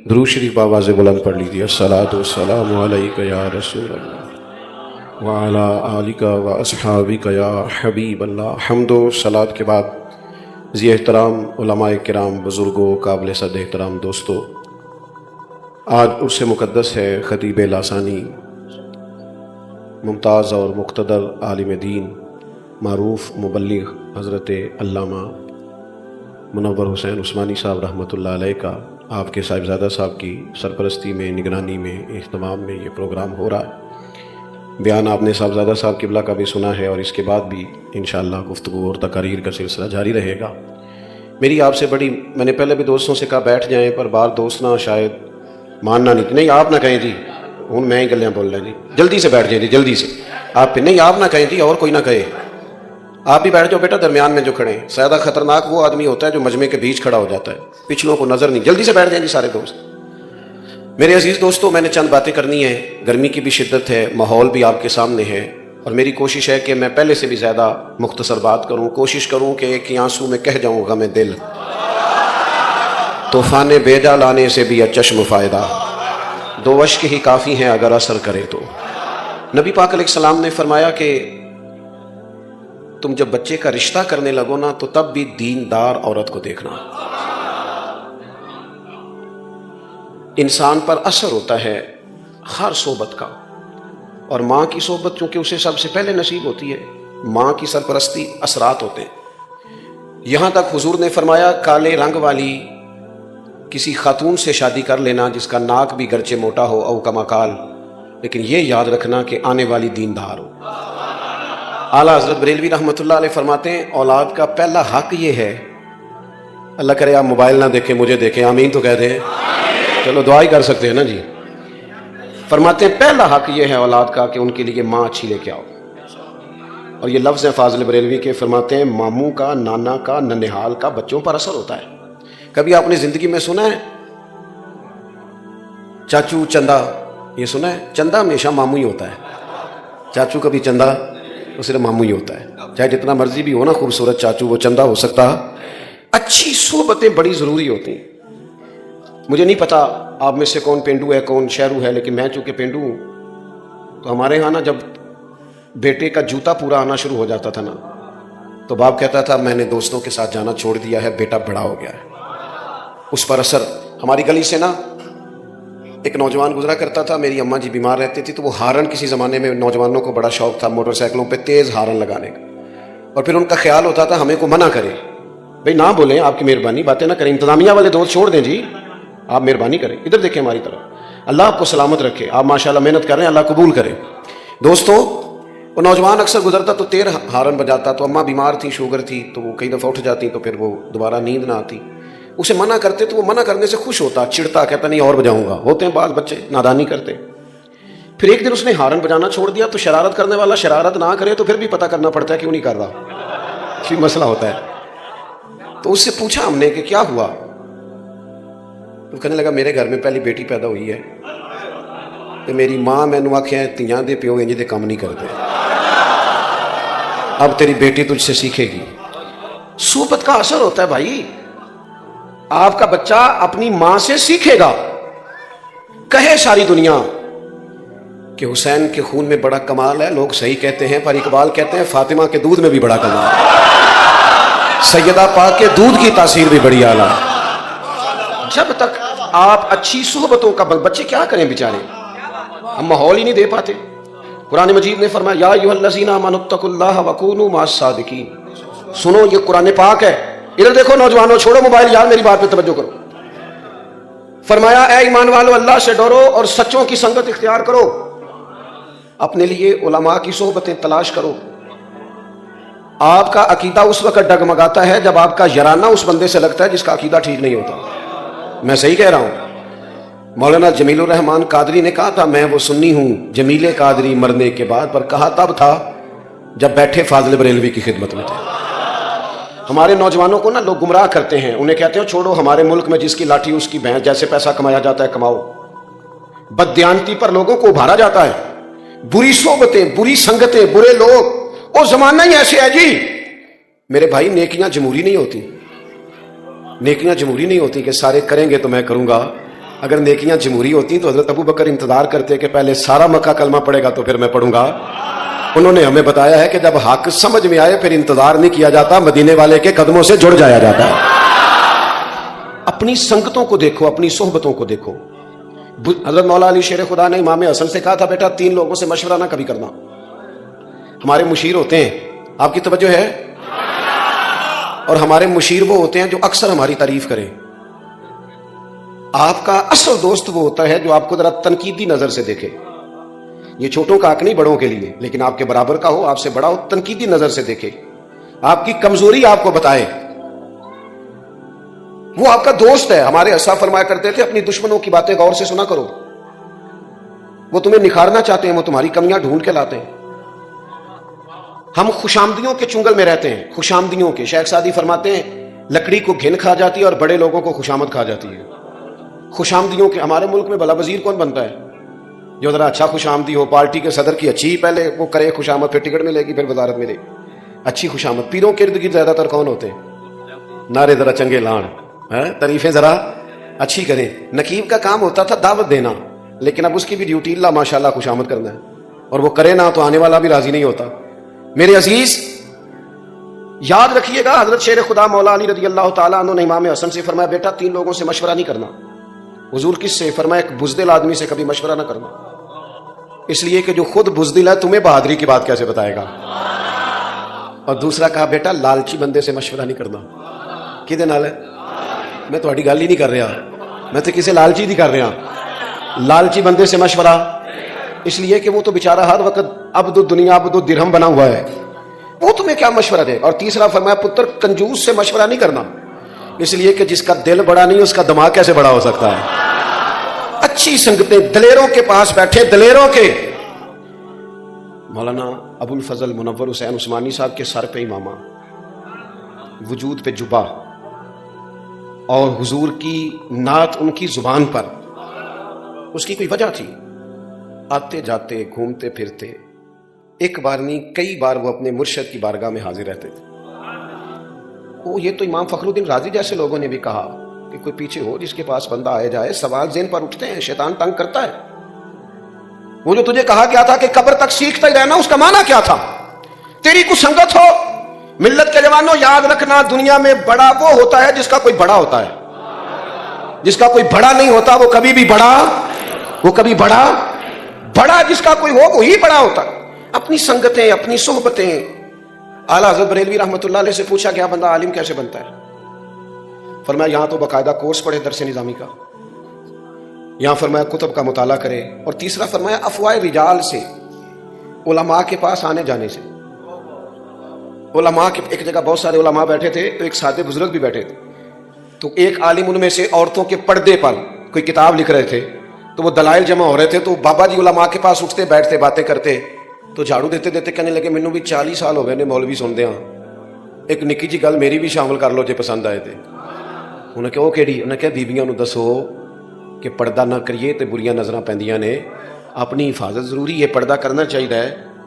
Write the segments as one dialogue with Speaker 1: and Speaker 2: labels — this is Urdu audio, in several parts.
Speaker 1: درود شریف آواز بلند پڑھ لیجیے۔ الصلاۃ والسلام علیک یا رسول اللہ وعلی آلک و اصحابک یا حبیب اللہ۔ حمد و صلات کے بعد ذی احترام علماء کرام، بزرگوں، قابل صد احترام دوستو، آج عرس مقدس ہے خطیب لاسانی، ممتاز اور مقتدر عالم دین، معروف مبلغ حضرت علامہ منور حسین عثمانی صاحب رحمۃ اللہ علیہ کا آپ کے صاحبزادہ صاحب کی سرپرستی میں، نگرانی میں، اہتمام میں یہ پروگرام ہو رہا ہے۔ بیان آپ نے صاحبزادہ صاحب قبلہ کا بھی سنا ہے، اور اس کے بعد بھی انشاءاللہ گفتگو اور تقاریر کا سلسلہ جاری رہے گا۔ میری آپ سے میں نے پہلے بھی دوستوں سے کہا بیٹھ جائیں، پر بار دوست نہ شاید ماننا نہیں آپ نہ کہیں جی، ہوں میں ہی گلیاں بول رہا جی، جلدی سے بیٹھ جائیں جی، جلدی سے آپ پہ نہیں، آپ نہ کہیں جی، اور کوئی نہ کہے، آپ بھی بیٹھ جاؤ بیٹا درمیان میں جو کھڑے ہیں۔ زیادہ خطرناک وہ آدمی ہوتا ہے جو مجمع کے بیچ کھڑا ہو جاتا ہے، پچھلوں کو نظر نہیں۔ جلدی سے بیٹھ جائیں جی سارے دوست۔ میرے عزیز دوستوں، میں نے چند باتیں کرنی ہیں، گرمی کی بھی شدت ہے، ماحول بھی آپ کے سامنے ہے، اور میری کوشش ہے کہ میں پہلے سے بھی زیادہ مختصر بات کروں، کوشش کروں کہ ایک ہی آنسو میں کہہ جاؤں غم دل، طوفان بیجا لانے سے بھی چشم فائدہ، دو اشک ہی کافی ہیں اگر اثر کرے تو۔ نبی پاک علیہ السلام نے فرمایا کہ تم جب بچے کا رشتہ کرنے لگو نا تو تب بھی دیندار عورت کو دیکھنا۔ انسان پر اثر ہوتا ہے ہر صحبت کا، اور ماں کی صحبت چونکہ اسے سب سے پہلے نصیب ہوتی ہے، ماں کی سرپرستی اثرات ہوتے ہیں۔ یہاں تک حضور نے فرمایا کالے رنگ والی کسی خاتون سے شادی کر لینا جس کا ناک بھی گرچہ موٹا ہو او کما کال، لیکن یہ یاد رکھنا کہ آنے والی دیندار ہو۔ اعلیٰ حضرت بریلوی رحمۃ اللہ علیہ فرماتے ہیں اولاد کا پہلا حق یہ ہے، اللہ کرے آپ موبائل نہ دیکھیں، مجھے دیکھیں، آمین تو کہہ دیں، چلو دعا ہی کر سکتے ہیں نا جی۔ فرماتے ہیں پہلا حق یہ ہے اولاد کا کہ ان کے لیے ماں اچھی لے کے آؤ، اور یہ لفظ ہے فاضل بریلوی کے، فرماتے ہیں ماموں کا، نانا کا، ننہال کا بچوں پر اثر ہوتا ہے۔ کبھی آپ نے زندگی میں سنا ہے چاچو چندہ؟ یہ سنا ہے؟ چندہ ہمیشہ ماموں ہی ہوتا ہے، چاچو کبھی چندہ، وہ صرف ماموں ہی ہوتا ہے، چاہے جتنا مرضی بھی ہو نا خوبصورت چاچو، وہ چندہ ہو سکتا۔ اچھی صحبتیں بڑی ضروری ہوتی ہیں۔ مجھے نہیں پتا آپ میں سے کون پینڈو ہے کون شہرو ہے، لیکن میں چونکہ پینڈو ہوں تو ہمارے ہاں نا جب بیٹے کا جوتا پورا آنا شروع ہو جاتا تھا نا تو باپ کہتا تھا میں نے دوستوں کے ساتھ جانا چھوڑ دیا ہے، بیٹا بڑا ہو گیا ہے۔ اس پر اثر ہماری گلی سے نا ایک نوجوان گزرا کرتا تھا، میری اماں جی بیمار رہتی تھی تو وہ ہارن، کسی زمانے میں نوجوانوں کو بڑا شوق تھا موٹر سائیکلوں پہ تیز ہارن لگانے کا، اور پھر ان کا خیال ہوتا تھا ہمیں کو منع کرے، بھئی نہ بولیں، آپ کی مہربانی، باتیں نہ کریں، انتظامیہ والے دوست چھوڑ دیں جی، آپ مہربانی کریں، ادھر دیکھیں ہماری طرف، اللہ آپ کو سلامت رکھے، آپ ماشاءاللہ محنت کر رہے ہیں، اللہ قبول کرے۔ دوستو، وہ نوجوان اکثر گزرتا تو تیر ہارن بجاتا، تو اماں بیمار تھی، شوگر تھی، تو وہ کئی دفعہ اٹھ جاتی تو پھر وہ دوبارہ نیند نہ آتی، اسے منع کرتے تو وہ منع کرنے سے خوش ہوتا، چڑتا، کہتا نہیں اور بجاؤں گا۔ ہوتے ہیں بعض بچے نادانی کرتے۔ پھر ایک دن اس نے ہارن بجانا چھوڑ دیا تو شرارت کرنے والا شرارت نہ کرے تو پھر بھی پتہ کرنا پڑتا ہے کیوں نہیں کر رہا، کوئی مسئلہ ہوتا ہے۔ تو اس سے پوچھا ہم نے کہ کیا ہوا، تو کہنے لگا میرے گھر میں پہلی بیٹی پیدا ہوئی ہے تو میری ماں مینوں آکھیا تیاں دے پیو انج دے کام نہیں کرتے، اب تیری بیٹی تجھ سے سیکھے گی۔ صحبت کا اثر ہوتا ہے بھائی، آپ کا بچہ اپنی ماں سے سیکھے گا۔ کہے ساری دنیا کہ حسین کے خون میں بڑا کمال ہے، لوگ صحیح کہتے ہیں، پر اقبال کہتے ہیں فاطمہ کے دودھ میں بھی بڑا کمال ہے، سیدہ پاک کے دودھ کی تاثیر بھی بڑی اعلیٰ۔ جب تک آپ اچھی صحبتوں کا بچے کیا کریں بیچارے، ہم ماحول ہی نہیں دے پاتے۔ قرآن مجید نے فرمایا یا ایھا الذین آمنوا اتقوا اللہ وکونوا مع الصادقین۔ سنو یہ قرآن پاک ہے، ادھر دیکھو نوجوانوں، چھوڑو موبائل یار، میری بات پہ توجہ کرو۔ فرمایا اے ایمان والو اللہ سے ڈرو اور سچوں کی سنگت اختیار کرو، اپنے لیے علماء کی صحبتیں تلاش کرو۔ آپ کا عقیدہ اس وقت ڈگمگاتا ہے جب آپ کا یارانہ اس بندے سے لگتا ہے جس کا عقیدہ ٹھیک نہیں ہوتا۔ میں صحیح کہہ رہا ہوں؟ مولانا جمیل الرحمان قادری نے کہا تھا میں وہ سنی ہوں جمیل قادری مرنے کے بعد، پر کہا تب تھا جب بیٹھے فاضل بریلوی کی خدمت میں تھے۔ ہمارے نوجوانوں کو نا لوگ گمراہ کرتے ہیں، انہیں کہتے ہیں چھوڑو ہمارے ملک میں جس کی لاٹھی اس کی بھینس، جیسے پیسہ کمایا جاتا ہے کماؤ۔ بددیانتی پر لوگوں کو ابھارا جاتا ہے، بری صحبتیں، بری سنگتیں، برے لوگ، وہ زمانہ ہی ایسے ہے جی۔ میرے بھائی نیکیاں جمہوری نہیں ہوتی، نیکیاں جمہوری نہیں ہوتی کہ سارے کریں گے تو میں کروں گا، اگر نیکیاں جمہوری ہوتی تو حضرت ابو بکر انتظار کرتے کہ پہلے سارا مکہ کلمہ پڑے گا تو پھر میں پڑھوں گا. انہوں نے ہمیں بتایا ہے کہ جب حق سمجھ میں آئے پھر انتظار نہیں کیا جاتا, مدینے والے کے قدموں سے جڑ جایا جاتا ہے. اپنی سنگتوں کو دیکھو, اپنی صحبتوں کو دیکھو. حضرت مولا علی شیر خدا نے امام حسن سے کہا تھا بیٹا 3 لوگوں سے مشورہ نہ کبھی کرنا. ہمارے مشیر ہوتے ہیں, آپ کی توجہ ہے, اور ہمارے مشیر وہ ہوتے ہیں جو اکثر ہماری تعریف کریں. آپ کا اصل دوست وہ ہوتا ہے جو آپ کو ذرا تنقیدی نظر سے دیکھے. یہ چھوٹوں کا حق نہیں بڑوں کے لیے, لیکن آپ کے برابر کا ہو, آپ سے بڑا ہو, تنقیدی نظر سے دیکھے, آپ کی کمزوری آپ کو بتائے. وہ آپ کا دوست ہے. ہمارے اسا فرمایا کرتے تھے اپنی دشمنوں کی باتیں غور سے سنا کرو, وہ تمہیں نکھارنا چاہتے ہیں, وہ تمہاری کمیاں ڈھونڈ کے لاتے ہیں. ہم خوشامدیوں کے چنگل میں رہتے ہیں, خوشامدیوں کے. شیخ سعدی فرماتے ہیں لکڑی کو گھن کھا جاتی ہے اور بڑے لوگوں کو خوشامد کھا جاتی ہے. خوشامدیوں کے. ہمارے ملک میں بھلا وزیر کون بنتا ہے جو ذرا اچھا خوشامدی ہو, پارٹی کے صدر کی اچھی پہلے وہ کرے خوشامد, پھر ٹکٹ ملے گی, پھر وزارت ملے, اچھی خوشامد. پیروں کے ارد گرد زیادہ تر کون ہوتے ہیں؟ نعرے ذرا چنگے لان, تعریفیں ذرا اچھی کریں. نقیب کا کام ہوتا تھا دعوت دینا, لیکن اب اس کی بھی ڈیوٹی اللہ ماشاءاللہ خوشامد کرنا ہے, اور وہ کرے نہ تو آنے والا بھی راضی نہیں ہوتا. میرے عزیز یاد رکھیے گا, حضرت شیر خدا مولا علی رضی اللہ تعالیٰ عنہ نے امام حسن سے فرمایا بیٹا 3 لوگوں سے مشورہ نہیں کرنا. حضور کس سے؟ فرمایا ایک بزدل آدمی سے کبھی مشورہ نہ کرنا, اس لیے کہ جو خود بزدل ہے تمہیں بہادری کی بات کیسے بتائے گا. اور دوسرا کہا بیٹا لالچی بندے سے مشورہ نہیں کرنا. کدے نال ہے؟ میں تہاڈی گل ہی نہیں کر رہا, میں تو کسی لالچی نہیں کر رہا. لالچی بندے سے مشورہ, اس لیے کہ وہ تو بیچارہ ہر وقت عبد الدنیا عبد الدرہم بنا ہوا ہے, وہ تمہیں کیا مشورہ دے. اور تیسرا فرمایا پتر کنجوس سے مشورہ نہیں کرنا, اس لیے کہ جس کا دل بڑا نہیں اس کا دماغ کیسے بڑا ہو سکتا ہے. اچھی سنگتیں, دلیروں کے پاس بیٹھے, دلیروں کے. مولانا ابو الفضل منور حسین عثمانی صاحب کے سر پہ امامہ, وجود پہ جبہ, اور حضور کی نعت ان کی زبان پر. اس کی کوئی وجہ تھی. آتے جاتے گھومتے پھرتے, ایک بار نہیں کئی بار وہ اپنے مرشد کی بارگاہ میں حاضر رہتے تھے. وہ یہ تو امام فخر الدین رازی جیسے لوگوں نے بھی کہا کہ کوئی پیچھے ہو جس کے پاس بندہ آئے جائے, سوال ذہن پر اٹھتے ہیں, شیطان تنگ کرتا ہے. وہ جو تجھے کہا کیا تھا کہ قبر تک سیکھتا ہی رہنا, اس کا معنی کیا تھا؟ تیری کچھ سنگت ہو. ملت کے جوانوں یاد رکھنا, دنیا میں بڑا وہ ہوتا ہے جس کا کوئی بڑا ہوتا ہے, جس کا کوئی بڑا نہیں ہوتا وہ کبھی بھی بڑا, وہ کبھی بڑا جس کا کوئی ہو وہی بڑا ہوتا. اپنی سنگتیں, اپنی صحبتیں. اعلیٰ حضرت بریلوی رحمۃ اللہ علیہ سے پوچھا گیا بندہ عالم کیسے بنتا ہے؟ فرمایا یہاں تو باقاعدہ کورس پڑھے درس نظامی کا, یہاں فرمایا کتب کا مطالعہ کرے, اور تیسرا فرمایا افواہ رجال سے, علماء کے پاس آنے جانے سے. علماء کے ایک جگہ بہت سارے علماء بیٹھے تھے, تو ایک سادے بزرگ بھی بیٹھے تھے. تو ایک عالم ان میں سے عورتوں کے پردے پر کوئی کتاب لکھ رہے تھے, تو وہ دلائل جمع ہو رہے تھے. تو بابا جی علماء کے پاس اٹھتے بیٹھتے باتیں کرتے, تو جھاڑو دیتے دیتے کہنے لگے مینوں بھی 40 سال ہو گئے نے مولوی سن دیا, ایک نکی جی گل میری بھی شامل کر لو جے پسند آئے. تھے انہیں کہ وہ کیڑی؟ انہیں کہ بیبیاں نو دسو کہ پردہ نہ کریے تے بریاں نظراں پیندیاں نے, اپنی حفاظت ضروری ہے, پردہ کرنا چاہیے.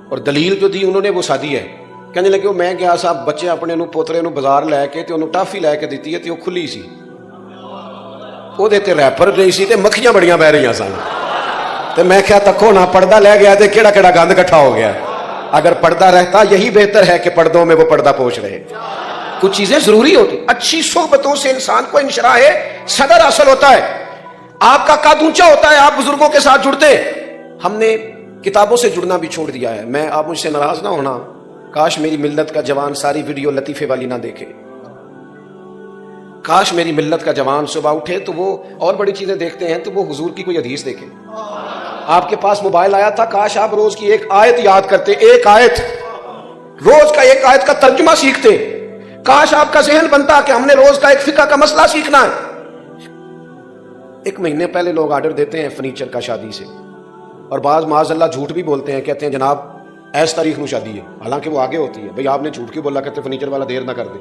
Speaker 1: اور دلیل جو دی انہوں نے وہ سادی ہے. کہنے لگے میں گیا صاحب بچے اپنے نو پوترے نو بازار لے کے تے انہوں ٹافی لے کے دیتی ہے تے وہ کھلی سی, وہ دیتے ریپر گئی سی تے مکھیاں بڑیاں بہ رہی سن. تے میں کیا تکو نہ پردہ لے گیا تے کیڑا کیڑا گند کٹھا ہو گیا. اگر پردہ رہتا یہی بہتر ہے کہ پردوں میں وہ پردہ پوش رہے. کچھ چیزیں ضروری ہوتی. اچھی صحبتوں سے انسان کو انشراح صدر حاصل ہوتا ہے, آپ کا قد اونچا ہوتا ہے, آپ بزرگوں کے ساتھ جڑتے. ہم نے کتابوں سے جڑنا بھی چھوڑ دیا ہے. میں آپ مجھ سے ناراض نہ ہونا, کاش میری ملت کا جوان ساری ویڈیو لطیفے والی نہ دیکھے. کاش میری ملت کا جوان صبح اٹھے تو وہ اور بڑی چیزیں دیکھتے ہیں تو وہ حضور کی کوئی حدیث دیکھے. آپ کے پاس موبائل آیا تھا, کاش آپ روز کی ایک آیت یاد کرتے, ایک آیت روز کا, ایک آیت کا ترجمہ سیکھتے. کاش آپ کا ذہن بنتا کہ ہم نے روز کا ایک فقہ کا مسئلہ سیکھنا ہے. ایک مہینے پہلے لوگ آرڈر دیتے ہیں فرنیچر کا شادی سے, اور بعض معاذ اللہ جھوٹ بھی بولتے ہیں, کہتے ہیں جناب ایس تاریخ میں شادی ہے, حالانکہ وہ آگے ہوتی ہے. بھئی آپ نے جھوٹ کیوں بولا؟ کہتے فرنیچر والا دیر نہ کر دے.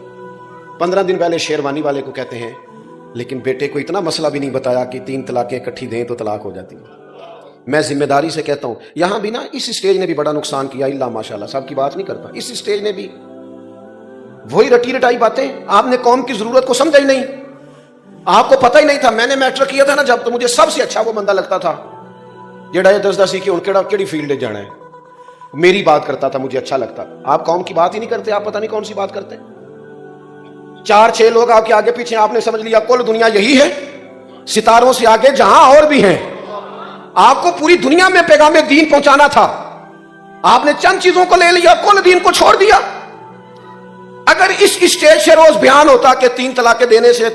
Speaker 1: 15 دن پہلے شیروانی والے کو کہتے ہیں لیکن بیٹے کو اتنا مسئلہ بھی نہیں بتایا کہ 3 طلاقیں اکٹھی دیں تو طلاق ہو جاتی ہے. میں ذمہ داری سے کہتا ہوں, یہاں بھی نا اس اسٹیج نے بھی بڑا نقصان کیا. اللہ ماشاءاللہ صاحب کی بات نہیں کرتا, اس اسٹیج نے بھی وہی رٹی رٹائی باتیں. آپ نے قوم کی ضرورت کو سمجھا ہی نہیں. آپ کو پتہ ہی نہیں تھا. میں نے میٹرک کیا تھا نا جب, تو مجھے سب سے اچھا وہ بندہ لگتا تھا جڑا یہ دسدا سی کہ ان کیڑی فیلڈ جانا ہے. میری بات کرتا تھا, مجھے اچھا لگتا. آپ قوم کی بات ہی نہیں کرتے, آپ پتہ نہیں کون سی بات کرتے. 4-6 لوگ آپ کے آگے پیچھے, آپ نے سمجھ لیا کل دنیا یہی ہے, ستاروں سے آگے جہاں اور بھی ہیں. آپ کو پوری دنیا میں پیغام دین پہنچانا تھا, آپ نے چند چیزوں کو لے لیا, کل دین کو چھوڑ دیا. اگر اس اسٹیج سے روز بیان ہوتا کہ 3 طلاقیں دینے سے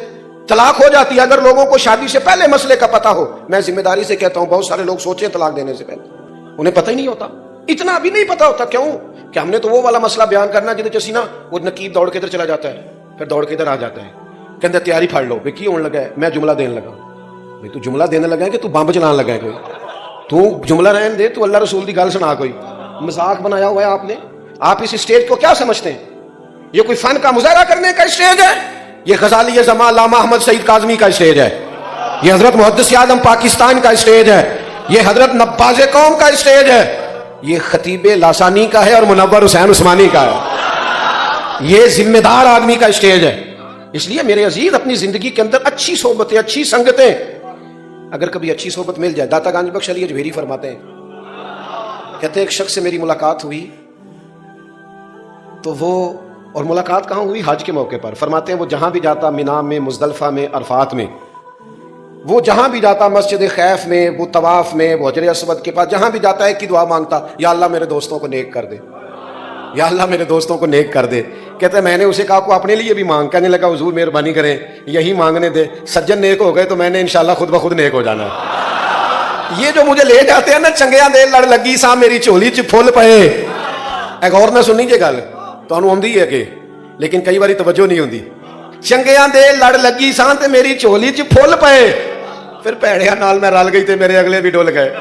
Speaker 1: طلاق ہو جاتی ہے, اگر لوگوں کو شادی سے پہلے مسئلے کا پتہ ہو, میں ذمہ داری سے کہتا ہوں بہت سارے لوگ سوچیں طلاق دینے سے پہلے, انہیں پتہ ہی نہیں ہوتا. اتنا بھی نہیں پتہ ہوتا. کیوں کہ ہم نے تو وہ والا مسئلہ بیان کرنا جہاں چسی نا وہ نقیب دوڑ کے ادھر چلا جاتا ہے, پھر دوڑ کے ادھر آ جاتا ہے, کہتے تیاری پھاڑ لو. کی ہونے لگا ہے؟ میں جملہ دینے لگا. بھائی تو جملہ دینے لگا ہے کہ تو بمب چلانے لگا ہے؟ کوئی تو جملہ رہن دے, تو اللہ رسول کی گل سنا. کوئی مذاق بنایا ہوا ہے آپ نے. آپ اس اسٹیج کو کیا سمجھتے ہیں؟ یہ کوئی فن کا مظاہرہ کرنے کا اسٹیج ہے؟ یہ غزالی زمان علامہ احمد سعید کاظمی کا اسٹیج ہے, یہ حضرت محدث اعظم پاکستان کا اسٹیج ہے, یہ حضرت نباز قوم کا اسٹیج ہے, یہ خطیب لاسانی کا ہے اور منور حسین عثمانی کا ہے. یہ ذمہ دار آدمی کا اسٹیج ہے. اس لیے میرے عزیز اپنی زندگی کے اندر اچھی صحبتیں, اچھی سنگتیں, اگر کبھی اچھی صحبت مل جائے. داتا گنج بخش علی اجمیری فرماتے ہیں, کہتے ہیں ایک شخص سے میری ملاقات ہوئی تو وہ, اور ملاقات کہاں ہوئی؟ حج کے موقع پر. فرماتے ہیں وہ جہاں بھی جاتا, مینا میں, مزدلفہ میں, عرفات میں, وہ جہاں بھی جاتا, مسجد خیف میں, وہ طواف میں, وہ حجر اسود کے پاس جہاں بھی جاتا ہے کہ دعا مانگتا, یا اللہ میرے دوستوں کو نیک کر دے, یا اللہ میرے دوستوں کو نیک کر دے. کہتے ہیں میں نے اسے کہا کو اپنے لیے بھی مانگ. کہنے لگا حضور مہربانی کریں یہی مانگنے دے, سجن نیک ہو گئے تو میں نے انشاءاللہ خود بخود نیک ہو جانا ہے. یہ جو مجھے لے جاتے ہیں نا, چنگیاں دے لڑ لگی سا میری چولی چ پھول پئے. ایک اور نہ سنی جے گل تانوں آندی ہے کہ, لیکن کئی باری توجہ نہیں ہوندی. چنگیاں دے لڑ لگی سا تے میری چولی چ پھول پئے, پھر پیڑیاں نال میں رل گئی تے میرے اگلے بھی ڈول گئے.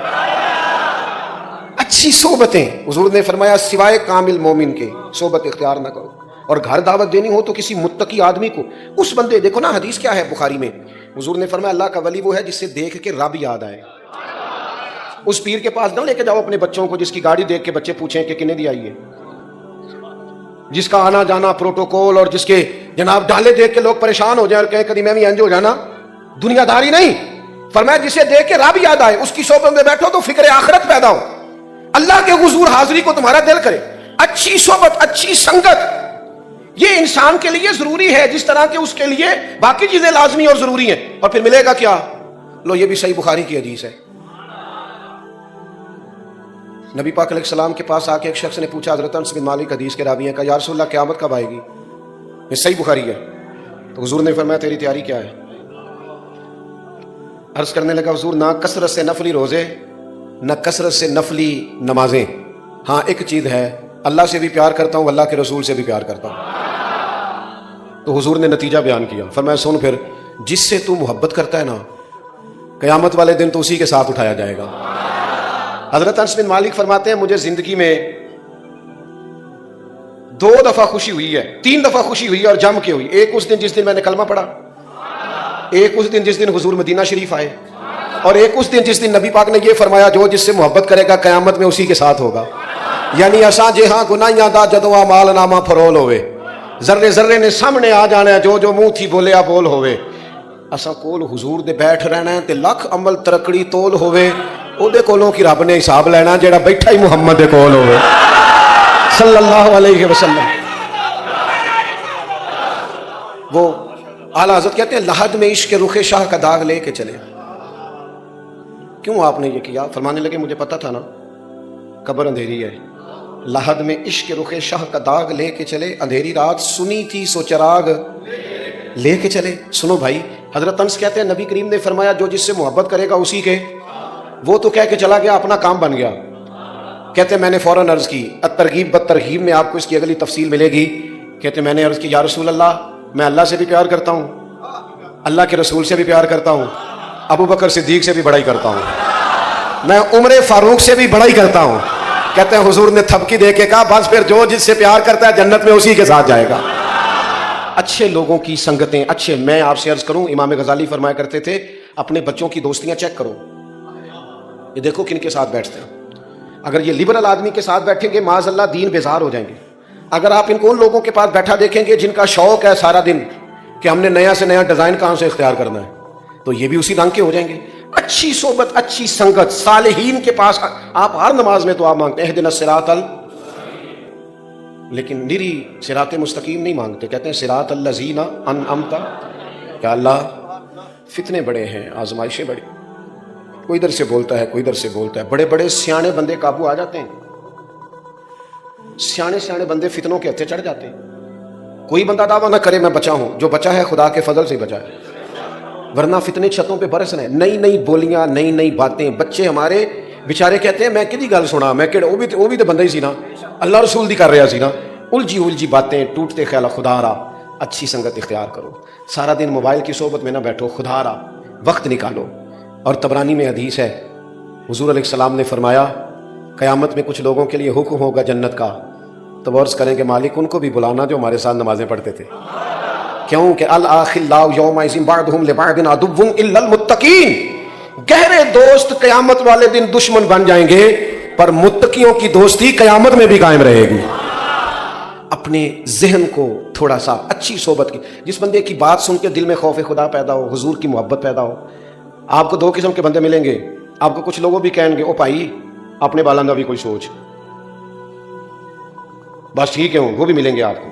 Speaker 1: اچھی صحبتیں, حضور نے فرمایا سوائے کامل مومن کے صحبت اختیار نہ کرو. اور گھر دعوت دینی ہو تو کسی متقی آدمی کو, اس بندے, دیکھو نا حدیث کیا ہے بخاری میں, حضور نے فرمایا اللہ کا ولی وہ ہے جس سے دیکھ کے رب یاد آئے. اس پیر کے پاس نہ لے کے جاؤ اپنے بچوں کو جس کی گاڑی دیکھ کے بچے پوچھیں کہ کنے دی آئی ہے, جس کا آنا جانا پروٹوکول, اور جس کے جناب ڈالے دیکھ کے لوگ پریشان ہو جائیں اور کہیں کبھی میں بھی انج ہو جانا. دنیا داری نہیں. فرمایا جسے دیکھ کے رب یاد آئے, اس کی صحبت میں بیٹھو تو فکر آخرت پیدا ہو, اللہ کے حضور حاضری کو تمہارا دل کرے. اچھی صحبت, اچھی سنگت, یہ انسان کے لیے ضروری ہے جس طرح کہ اس کے لیے باقی چیزیں لازمی اور ضروری ہیں. اور پھر ملے گا کیا؟ لو یہ بھی صحیح بخاری کی حدیث ہے. نبی پاک علیہ السلام کے پاس آ کے ایک شخص نے پوچھا, حضرت انس بن مالک حدیث کے راوی ہیں, کہا یا رسول اللہ قیامت کب آئے گی؟ یہ صحیح بخاری ہے. تو حضور نے فرمایا تیری تیاری کیا ہے؟ عرض کرنے لگا حضور نہ کثرت سے نفلی روزے, نہ کثرت سے نفلی نمازیں. ہاں ایک چیز ہے, اللہ سے بھی پیار کرتا ہوں, اللہ کے رسول سے بھی پیار کرتا ہوں. تو حضور نے نتیجہ بیان کیا, فرمایا سن پھر, جس سے تو محبت کرتا ہے نا, قیامت والے دن تو اسی کے ساتھ اٹھایا جائے گا. حضرت انس بن مالک فرماتے ہیں مجھے زندگی میں 2 دفعہ خوشی ہوئی ہے, 3 دفعہ خوشی ہوئی ہے اور جم کے ہوئی. ایک اس دن جس دن میں نے کلمہ پڑھا, ایک اس دن جس دن حضور مدینہ شریف آئے, اور ایک اس دن جس دن نبی پاک نے یہ فرمایا جو جس سے محبت کرے گا قیامت میں اسی کے ساتھ ہوگا. یعنی اساں جے ہاں گناہیاں دا جدوں مال نامہ فرول ہوئے, ذرے ذرے نے سامنے آ جانا ہے, جو جو منہ تھی بولیا بول ہوئے. اساں کول حضور دے بیٹھ رہنا ہے تے لکھ عمل ترکڑی تول ہوئے, او دے کولوں کی رب نے حساب لینا جیڑا بیٹھا ہی محمد دے کول ہوئے صلی اللہ علیہ وسلم. وہ اعلیٰ حضرت کہتے ہیں لحد میں عشق رخ شاہ کا داغ لے کے چلے. کیوں آپ نے یہ کیا؟ فرمانے لگے مجھے پتا تھا نا قبر اندھیری ہے, لحد میں عشق رخ شاہ کا داغ لے کے چلے, اندھیری رات سنی تھی سو چراغ لے کے چلے. سنو بھائی, حضرت انس کہتے ہیں نبی کریم نے فرمایا جو جس سے محبت کرے گا اسی کے, وہ تو کہہ کے چلا گیا اپنا کام بن گیا. کہتے میں نے فوراً عرض کی, الترغیب بالترہیب میں آپ کو اس کی اگلی تفصیل ملے گی. کہتے میں نے عرض کی یا رسول اللہ میں اللہ سے بھی پیار کرتا ہوں, اللہ کے رسول سے بھی پیار کرتا ہوں, ابو بکر صدیق سے بھی بڑائی کرتا ہوں, میں عمر فاروق سے بھی بڑائی کرتا ہوں. کہتے ہیں حضور نے تھپکی دے کے کہا بس پھر جو جس سے پیار کرتا ہے جنت میں اسی کے ساتھ جائے گا. اچھے لوگوں کی سنگتیں اچھے. میں آپ سے عرض کروں, امام غزالی فرمایا کرتے تھے اپنے بچوں کی دوستیاں چیک کرو, یہ دیکھو کن کے ساتھ بیٹھتے ہیں. اگر یہ لبرل آدمی کے ساتھ بیٹھیں گے معاذ اللہ دین بیزار ہو جائیں گے. اگر آپ ان کو ان لوگوں کے پاس بیٹھا دیکھیں گے جن کا شوق ہے سارا دن کہ ہم نے نیا سے نیا ڈیزائن کہاں سے اختیار کرنا ہے، تو یہ بھی اسی رنگ کے ہو جائیں گے۔ اچھی صحبت، اچھی سنگت، صالحین کے پاس آپ ہر نماز میں تو آپ مانگتے ہیں اہدنا الصراط لیکن نری صراط مستقیم نہیں مانگتے، کہتے ہیں صراط الذین انعمت۔ یا اللہ فتنے بڑے ہیں، آزمائشیں بڑی، کوئی ادھر سے بولتا ہے کوئی ادھر سے بولتا ہے، بڑے بڑے سیانے بندے قابو آ جاتے ہیں، سیانے بندے فتنوں کے ہتھے چڑھ جاتے ہیں۔ کوئی بندہ دعویٰ نہ کرے میں بچا ہوں، جو بچا ہے خدا کے فضل سے بچا ہے، ورنہ فتنے چھتوں پہ برس رہے ہیں، نئی نئی بولیاں، نئی نئی باتیں۔ بچے ہمارے بیچارے کہتے ہیں میں کدی گل سنا، میں کہ وہ بھی تو بندہ ہی سی نا، اللہ رسول دی کر رہا سی نا، الجھی باتیں، ٹوٹتے خیال۔ خدا را اچھی سنگت اختیار کرو، سارا دن موبائل کی صحبت میں نہ بیٹھو، خدا را وقت نکالو۔ اور طبرانی میں حدیث ہے، حضور علیہ السلام نے فرمایا قیامت میں کچھ لوگوں کے لیے حکم ہوگا جنت کا، تو عرض کریں کہ مالک ان کو بھی بلانا جو ہمارے ساتھ نمازیں پڑھتے تھے، کیوں کہ الاخلاء یومئذ بعضهم لبعض عدو الا المتقین، گہرے دوست قیامت والے دن دشمن بن جائیں گے، پر متقیوں کی دوستی قیامت میں بھی قائم رہے گی۔ اپنے ذہن کو تھوڑا سا اچھی صحبت کی، جس بندے کی بات سن کے دل میں خوف خدا پیدا ہو، حضور کی محبت پیدا ہو۔ آپ کو دو قسم کے بندے ملیں گے، آپ کو کچھ لوگوں بھی کہیں گے او بھائی اپنے بالوں کا بھی کوئی سوچ، بس ٹھیک ہے، وہ بھی ملیں گے آپ کو،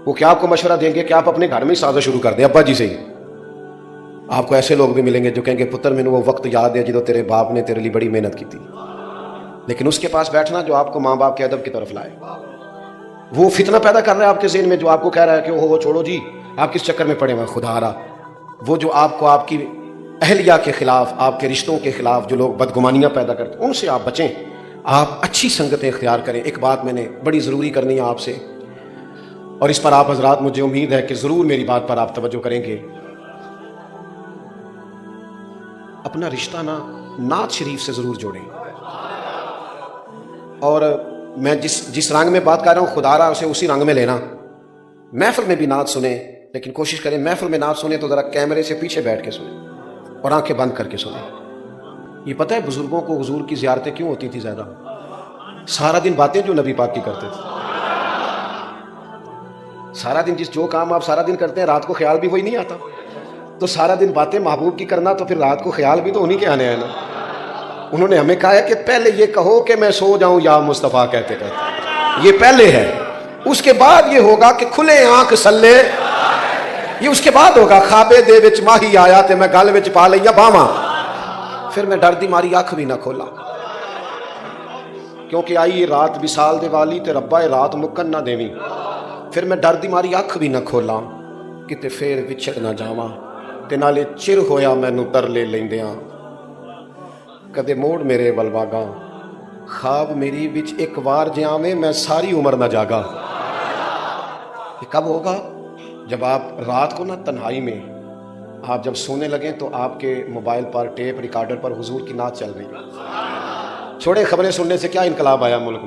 Speaker 1: وہ کیا آپ کو مشورہ دیں گے کہ آپ اپنے گھر میں ہی سازش شروع کر دیں ابا جی سے ہی۔ آپ کو ایسے لوگ بھی ملیں گے جو کہیں گے پتر میں نے وہ وقت یاد ہے جدو تیرے باپ نے تیرے لیے بڑی محنت کی تھی، لیکن اس کے پاس بیٹھنا جو آپ کو ماں باپ کے ادب کی طرف لائے۔ وہ فتنہ پیدا کر رہا ہے آپ کے ذہن میں جو آپ کو کہہ رہا ہے کہ وہ چھوڑو جی آپ کس چکر میں پڑے ہوئے، خدا را وہ جو آپ کو آپ کی اہلیہ کے خلاف، آپ کے رشتوں کے خلاف جو لوگ بدگمانیاں پیدا کرتے ہیں ان سے آپ بچیں، آپ اچھی سنگتیں اختیار کریں۔ ایک بات میں نے بڑی ضروری کرنی ہے آپ سے، اور اس پر آپ حضرات مجھے امید ہے کہ ضرور میری بات پر آپ توجہ کریں گے۔ اپنا رشتہ نعت شریف سے ضرور جوڑیں، اور میں جس رنگ میں بات کر رہا ہوں خدا را اسے اسی رنگ میں لینا۔ محفل میں بھی نعت سنیں، لیکن کوشش کریں محفل میں نعت سنیں تو ذرا کیمرے سے پیچھے بیٹھ کے سنیں اور آنکھیں بند کر کے سنیں۔ یہ پتہ ہے بزرگوں کو حضور کی زیارتیں کیوں ہوتی تھی زیادہ؟ سارا دن باتیں جو نبی پاک کی کرتے تھے، سارا دن جو کام آپ سارا دن کرتے ہیں رات کو خیال بھی وہی نہیں آتا، تو سارا دن باتیں محبوب کی کرنا تو پھر رات کو خیال بھی تو انہی کے آنے ہیں نا۔ انہوں نے ہمیں کہا ہے کہ پہلے یہ کہو کہ میں سو جاؤں یا مصطفیٰ کہتے کہتے، یہ پہلے ہے، اس کے بعد یہ ہوگا کہ کھلے آنکھ سلے، یہ اس کے بعد ہوگا خوابے دے وچ ماہی آیا تے میں گل وچ پا لیا باواں، پھر میں ڈر دی ماری اکھ بھی نہ کھولا، کیونکہ آئی رات وصال دے والی تے ربا رات مکن نہ دیویں، پھر میں ڈر دی ماری اکھ بھی نہ کھولا کتے پھر وچھڑ نہ جاواں، تے نالے چر ہویا مینوں ترلے لیندیاں، کدے موڑ میرے ولواگاں، خواب میری وچ ایک وار جے آویں میں ساری عمر نہ جاگا۔ یہ کب ہوگا؟ جب آپ رات کو تنہائی میں آپ جب سونے لگیں تو آپ کے موبائل پر ٹیپ ریکارڈر پر حضور کی نعت چل رہی ہے۔ چھوڑے خبریں سننے سے کیا انقلاب آیا ملک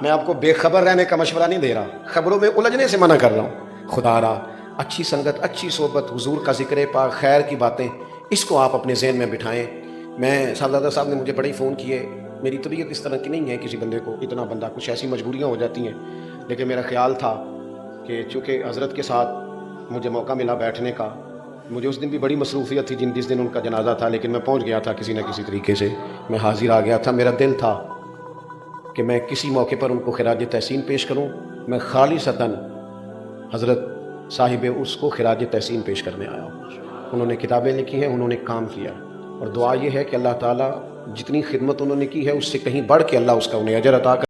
Speaker 1: میں آپ کو بے خبر رہنے کا مشورہ نہیں دے رہا، خبروں میں الجھنے سے منع کر رہا ہوں۔ خدا را اچھی سنگت، اچھی صحبت، حضور کا ذکر پاک، خیر کی باتیں، اس کو آپ اپنے ذہن میں بٹھائیں۔ میں صاحبزادہ صاحب نے مجھے بڑے فون کیے، میری طبیعت اس طرح کی نہیں ہے کسی بندے کو اتنا بندہ، کچھ ایسی مجبوریاں ہو جاتی ہیں، لیکن میرا خیال تھا کہ چونکہ حضرت کے ساتھ مجھے موقع ملا بیٹھنے کا، مجھے اس دن بھی بڑی مصروفیت تھی جس دن ان کا جنازہ تھا، لیکن میں پہنچ گیا تھا کسی نہ کسی طریقے سے، میں حاضر آ گیا تھا۔ میرا دل تھا کہ میں کسی موقع پر ان کو خراج تحسین پیش کروں، میں خالصتاً حضرت صاحب اس کو خراج تحسین پیش کرنے آیا ہوں۔ انہوں نے کتابیں لکھی ہیں، انہوں نے کام کیا، اور دعا یہ ہے کہ اللہ تعالیٰ جتنی خدمت انہوں نے کی ہے اس سے کہیں بڑھ کے اللہ اس کا انہیں اجر عطا کر